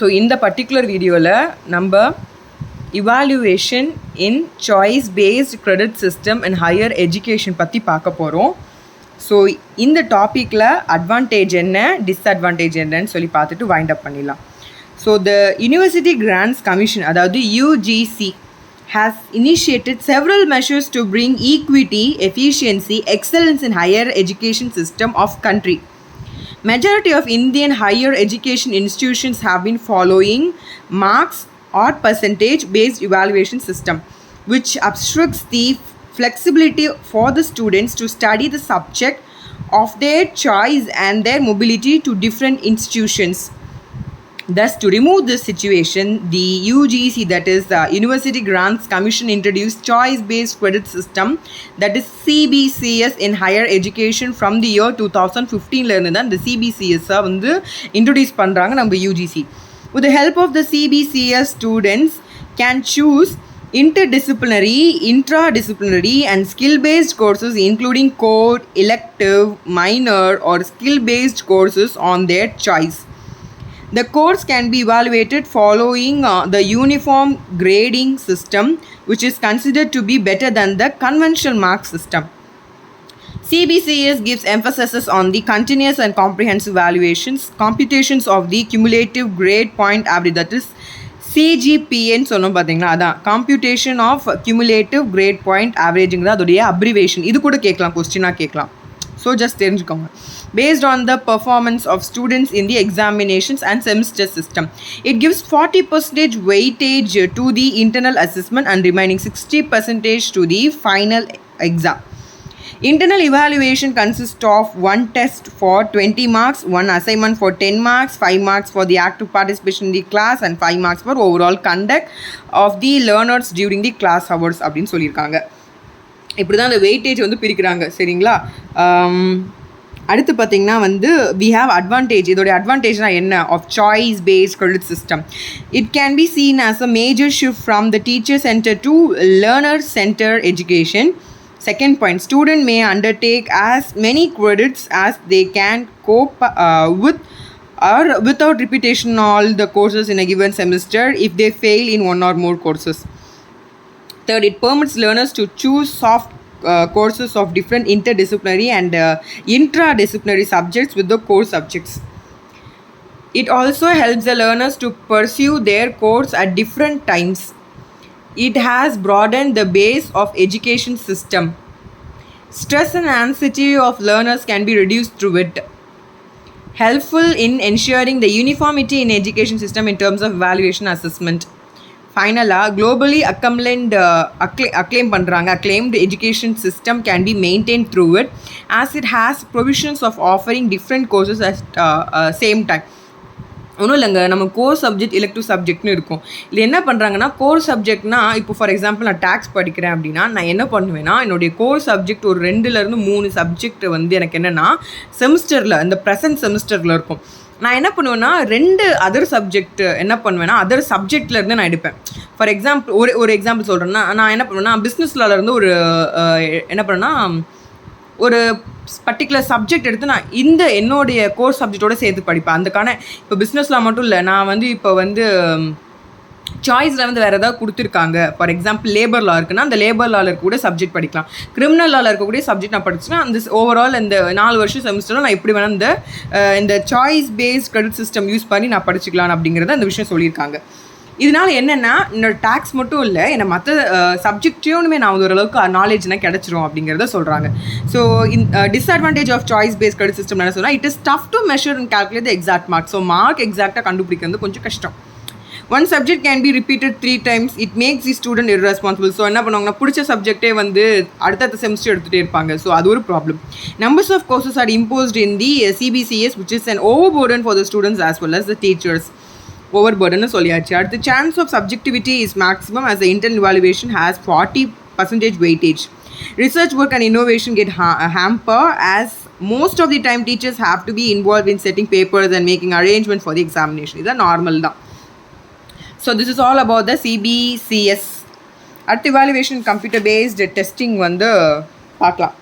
So இந்த particular வீடியோவில் நம்ம evaluation in choice based credit system and higher education பற்றி பார்க்க போகிறோம். ஸோ இந்த டாப்பிக்கில் அட்வான்டேஜ் என்ன டிஸ்அட்வான்டேஜ் என்னன்னு சொல்லி பார்த்துட்டு வைண்ட் அப் பண்ணிடலாம். So the university grants commission அதாவது UGC has initiated several measures to bring equity, efficiency, excellence in higher education system of country. Majority of Indian higher education institutions have been following marks or percentage based evaluation system, which obstructs the flexibility for the students to study the subject of their choice and their mobility to different institutions. Thus, to remove this situation, the UGC, that is the University Grants Commission, introduced choice-based credit system, that is CBCS, in higher education from the year 2015. Learned the CBCS வந்து introduce பண்றாங்க நம்ம UGC. With the help of the CBCS, students can choose interdisciplinary, intradisciplinary, and skill-based courses, including core, elective, minor, or skill-based courses on their choice. The course can be evaluated following the uniform grading system, which is considered to be better than the conventional mark system. CBCS gives emphasis on the continuous and comprehensive evaluations, computations of the cumulative grade point average, that is CGPA ன்னு சொன்னோம் பார்த்தீங்களா, அதான் computation of cumulative grade point averaging அதோடைய abbreviation. இது கூட கேட்கலாம், கொஸ்டினாக கேட்கலாம். So just தெரிஞ்சுக்கோங்க. Based on the performance of students in the examinations and semester system, it gives 40% weightage to the internal assessment and remaining 60% to the final exam. Internal evaluation consists of one test for 20 marks, one assignment for 10 marks, 5 marks for the active participation in the class, and 5 marks for overall conduct of the learners during the class hours அப்படின்னு சொல்லியிருக்காங்க. இப்படி தான் அந்த weightage வந்து பிரிக்கிறாங்க, சரிங்களா? அடுத்து பார்த்தீங்கன்னா வந்து we have advantage. இதோடைய அட்வான்டேஜ்னால் என்ன of choice based credit system? It can be seen as a major shift from the teacher center to learner center education. Second point, student may undertake as many credits as they can cope with or without repetition all the courses in a given semester if they fail in one or more courses. Third, it permits learners to choose soft courses of different interdisciplinary and intradisciplinary subjects with the core subjects. It also helps the learners to pursue their course at different times. It has broadened the base of education system. Stress and anxiety of learners can be reduced through it. Helpful in ensuring the uniformity in education system in terms of evaluation assessment. ஃபைனலாக globally acclaimed education system can be maintained through it as it has provisions of offering different courses at same time. ஒன்றும் இல்லைங்க, நம்ம core subject elective சப்ஜெக்ட்னு இருக்கும். இல்லை என்ன பண்ணுறாங்கன்னா, core சப்ஜெக்ட்னா இப்போ for example நான் டேக்ஸ் படிக்கிறேன் அப்படின்னா நான் என்ன பண்ணுவேன்னா, என்னுடைய கோர் சப்ஜெக்ட் ஒரு 2-3 சப்ஜெக்ட் வந்து எனக்கு என்னென்னா செமிஸ்டரில் இந்த ப்ரெசன்ட் செமிஸ்டரில் இருக்கும். நான் என்ன பண்ணுவேன்னா 2 அதர் சப்ஜெக்ட் என்ன பண்ணுவேன்னா அதர் சப்ஜெக்ட்லேருந்து நான் எடுப்பேன். ஃபார் எக்ஸாம்பிள் ஒரு எக்ஸாம்பிள் சொல்கிறேன்னா, நான் என்ன பண்ணுவேன்னா பிஸ்னஸ் லாலேருந்து ஒரு என்ன பண்ணுவேன்னா ஒரு பர்டிகுலர் சப்ஜெக்ட் எடுத்து நான் இந்த என்னுடைய கோர்ஸ் சப்ஜெக்டோடு சேர்த்து படிப்பேன். அதுக்கான இப்போ பிஸ்னஸ் லா மட்டும் இல்லை, நான் வந்து இப்போ வந்து சாய்ஸில் வந்து வேறு ஏதாவது கொடுத்துருக்காங்க. ஃபார் எக்ஸாம்பிள் லேபர் லா இருக்குன்னா அந்த லேபர் லாவில் இருக்கக்கூடிய சப்ஜெக்ட் படிக்கலாம். கிரிமினல் லாவில் இருக்கக்கூடிய சப்ஜெக்ட் நான் படிச்சுன்னா அந்த ஓவரால் இந்த 4 வருஷம் செமிஸ்டரில் நான் எப்படி வேணால் இந்த choice based credit system use பண்ணி நான் படிச்சுக்கலாம் அப்படிங்கிறத அந்த விஷயம் சொல்லியிருக்காங்க. இதனால் என்னென்னா என்னோட டேக்ஸ் மட்டும் இல்லை, என்னை மற்ற சப்ஜெக்டையுமே நான் வந்து ஓரளவுக்கு நாலேஜ்னால் கிடச்சிரும் அப்படிங்கிறத சொல்கிறாங்க. So disadvantage of choice based credit system என்ன சொன்னால், it is tough to measure and calculate the exact mark. So mark எக்ஸாக்டாக கண்டுபிடிக்கிறது கொஞ்சம் கஷ்டம். One subject can be repeated 3 times. It makes the student irresponsible. So என்ன பண்ணுவாங்கன்னா பிடிச்ச சப்ஜெக்டே வந்து அடுத்த செமிஸ்டர் எடுத்துகிட்டே இருப்பாங்க. ஸோ அது ஒரு problem. Numbers of courses are imposed in the CBCS, which is an overburden for the students as well as the teachers. Overburden சொல்லியாச்சு. அடுத்து chance of subjectivity is maximum as the internal evaluation has 40% weightage. Research work and innovation get hamper as most of the time teachers have to be involved in setting papers and making arrangements for the examination. இது normal தான். So this is all about the CBCS. At evaluation computer based testing வந்து பார்க்கலாம்.